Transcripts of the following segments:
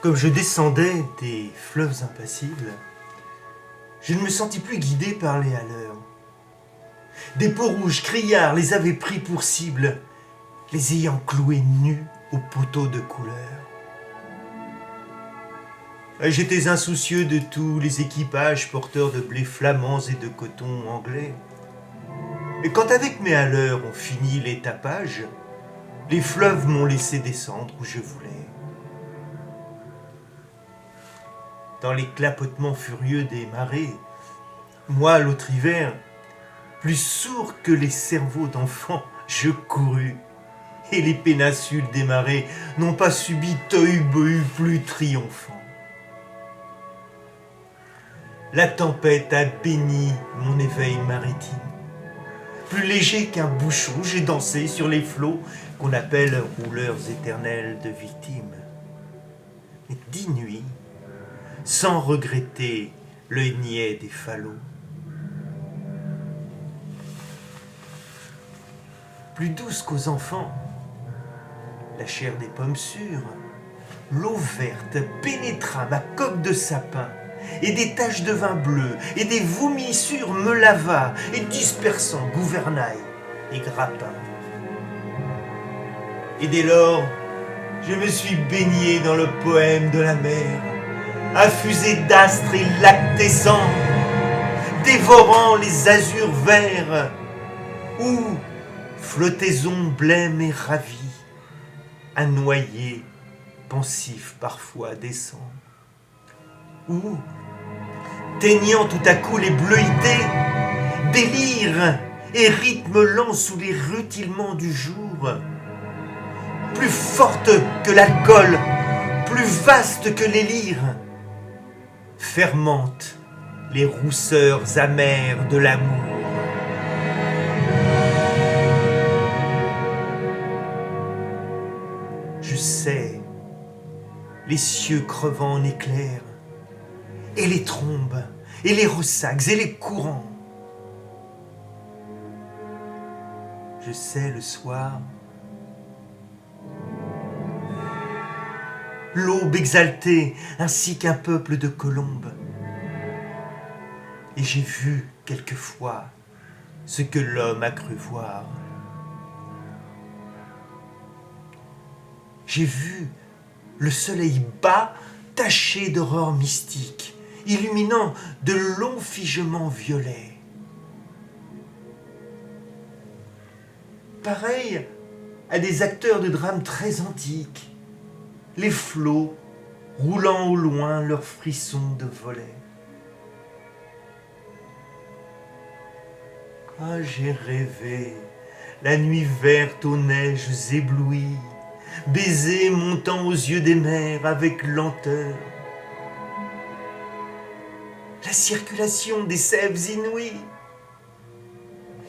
Comme je descendais des fleuves impassibles, je ne me sentis plus guidé par les haleurs. Des peaux rouges criards les avaient pris pour cible, les ayant cloués nus aux poteaux de couleur. J'étais insoucieux de tous les équipages porteurs de blé flamands et de coton anglais. Et quand avec mes haleurs on finit les tapages, les fleuves m'ont laissé descendre où je voulais. Dans les clapotements furieux des marées, moi, l'autre hiver, plus sourd que les cerveaux d'enfants, je courus. Et les péninsules des marais n'ont pas subi tohu-bohu plus triomphant. La tempête a béni mon éveil maritime. Plus léger qu'un bouchon, j'ai dansé sur les flots qu'on appelle rouleurs éternels de victimes. Mais 10 nuits, sans regretter le niais des falots. Plus douce qu'aux enfants, la chair des pommes sûres, l'eau verte pénétra ma coque de sapin, et des taches de vin bleu et des vomissures me lava, et dispersant gouvernail et grappin. Et dès lors, je me suis baigné dans le poème de la mer, affusé d'astres et lactescents, dévorant les azurs verts, où flottaison blême et ravie, un noyer pensif parfois descend, où, teignant tout à coup les bleuités, délire et rythme lent sous les rutilements du jour, plus forte que l'alcool, plus vaste que les lyres, fermente les rousseurs amères de l'amour. Je sais, les cieux crevant en éclairs, et les trombes, et les ressacs, et les courants. Je sais le soir, l'aube exaltée, ainsi qu'un peuple de colombes. Et j'ai vu quelquefois ce que l'homme a cru voir. J'ai vu le soleil bas taché d'aurore mystique, illuminant de longs figements violets. Pareil à des acteurs de drames très antiques, les flots roulant au loin leurs frissons de volets. Ah, j'ai rêvé la nuit verte aux neiges éblouies, baiser montant aux yeux des mers avec lenteur. La circulation des sèves inouïes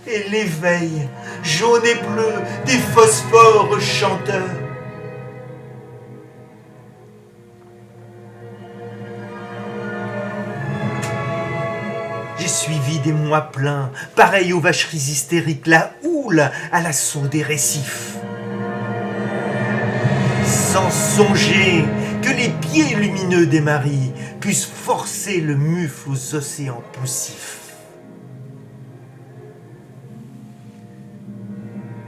et l'éveil jaune et bleu des phosphores chanteurs. J'ai suivi des mois pleins, pareil aux vacheries hystériques, la houle à l'assaut des récifs. Sans songer que les pieds lumineux des maris puissent forcer le mufle aux océans poussifs.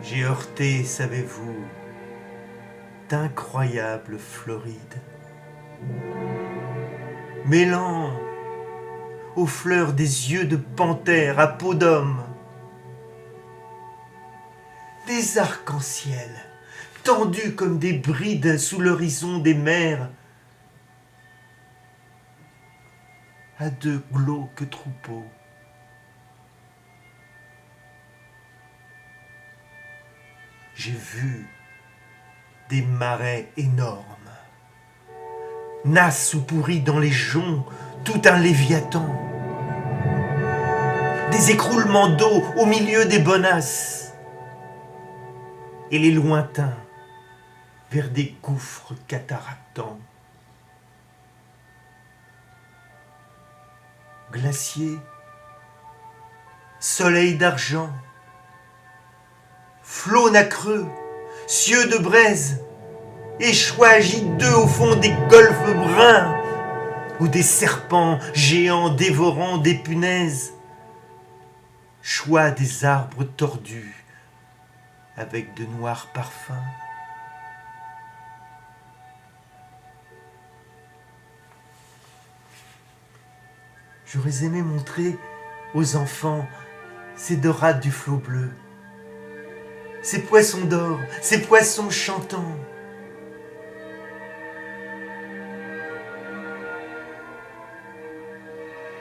J'ai heurté, savez-vous, d'incroyables Florides, mêlant aux fleurs des yeux de panthère à peau d'homme, des arcs-en-ciel tendus comme des brides sous l'horizon des mers, à de glauques troupeaux. J'ai vu des marais énormes, nasses ou pourris dans les joncs, tout un léviathan, des écroulements d'eau au milieu des bonasses, et les lointains vers des gouffres cataractants. Glaciers, soleil d'argent, flots nacreux, cieux de braise, échois agite d'eux au fond des golfes bruns, ou des serpents géants dévorant des punaises, choix des arbres tordus avec de noirs parfums. J'aurais aimé montrer aux enfants ces dorades du flot bleu, ces poissons d'or, ces poissons chantants.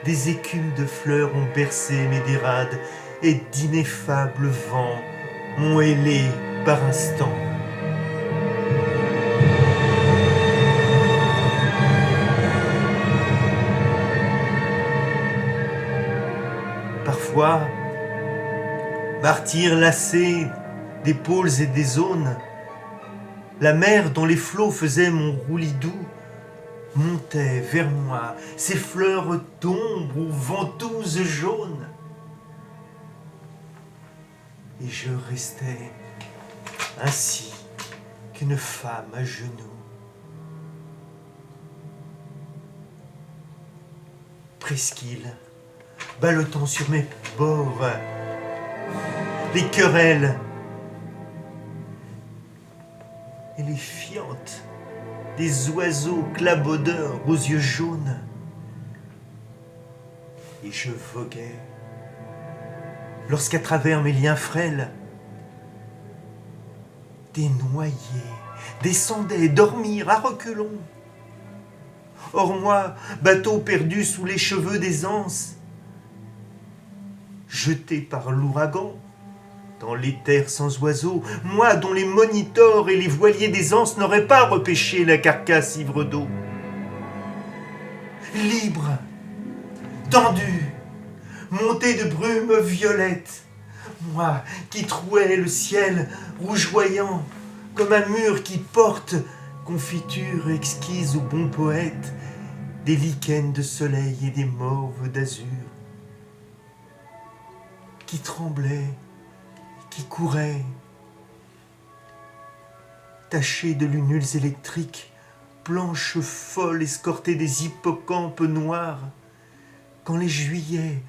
Des écumes de fleurs ont bercé mes dérades et d'ineffables vents m'ont hélé par instants. Parfois, martyr lassé des pôles et des zones, la mer dont les flots faisaient mon roulis doux montait vers moi ses fleurs d'ombre aux ventouses jaunes. Et je restais ainsi qu'une femme à genoux. Presqu'île, ballottant sur mes bords, les querelles et les fientes des oiseaux clabaudeurs aux yeux jaunes. Et je voguais, lorsqu'à travers mes liens frêles, des noyés descendaient dormir à reculons. Or moi, bateau perdu sous les cheveux des anses, jeté par l'ouragan dans les terres sans oiseaux, moi dont les monitors et les voiliers des anses n'auraient pas repêché la carcasse ivre d'eau. Libre, tendu, monté de brumes violettes, moi qui trouais le ciel rougeoyant comme un mur qui porte, confiture exquise au bon poète, des lichens de soleil et des mauves d'azur, qui tremblait, qui courait, tachée de lunules électriques, planches folles escortées des hippocampes noirs, quand les juillets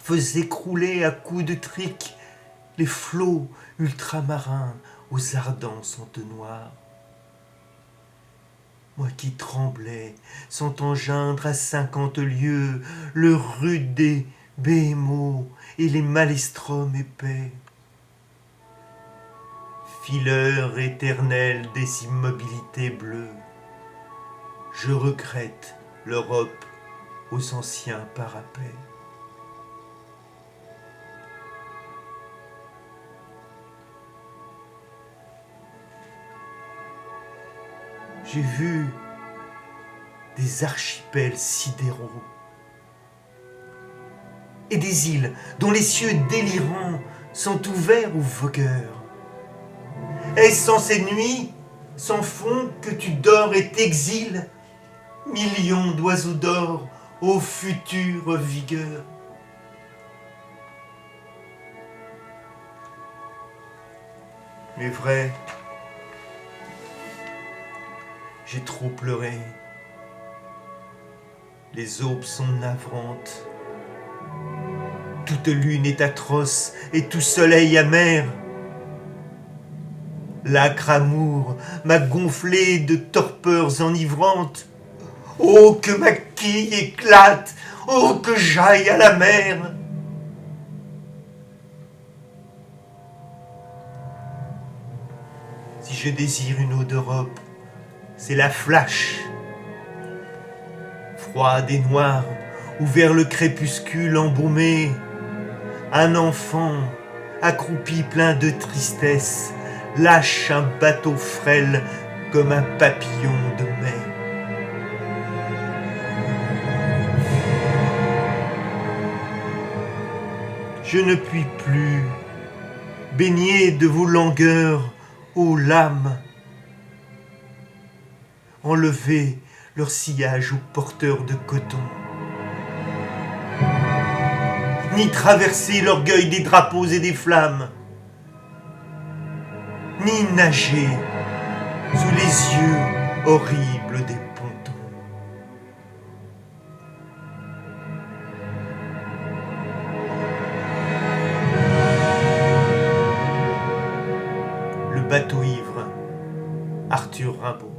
faisaient crouler à coups de trique les flots ultramarins aux ardents centenoirs. Moi qui tremblais, sans engeindre à 50 lieues le rude des béhémots et les maelstroms épais, fileur éternel des immobilités bleues, je regrette l'Europe aux anciens parapets. J'ai vu des archipels sidéraux et des îles dont les cieux délirants sont ouverts aux vogueurs. Est-ce en ces nuits sans fond que tu dors et t'exiles, millions d'oiseaux d'or aux futures vigueurs? Mais vrai, j'ai trop pleuré. Les aubes sont navrantes. Toute lune est atroce et tout soleil amer. L'âcre amour m'a gonflé de torpeurs enivrantes. Oh, que ma quille éclate! Oh, que j'aille à la mer! Si je désire une eau d'Europe, c'est la flash, froide et noire, où vers le crépuscule embaumé, un enfant, accroupi plein de tristesse, lâche un bateau frêle comme un papillon de mai. Je ne puis plus, baigner de vos langueurs, ô lames, enlever leur sillage aux porteurs de coton, ni traverser l'orgueil des drapeaux et des flammes, ni nager sous les yeux horribles des pontons. Le bateau ivre, Arthur Rimbaud.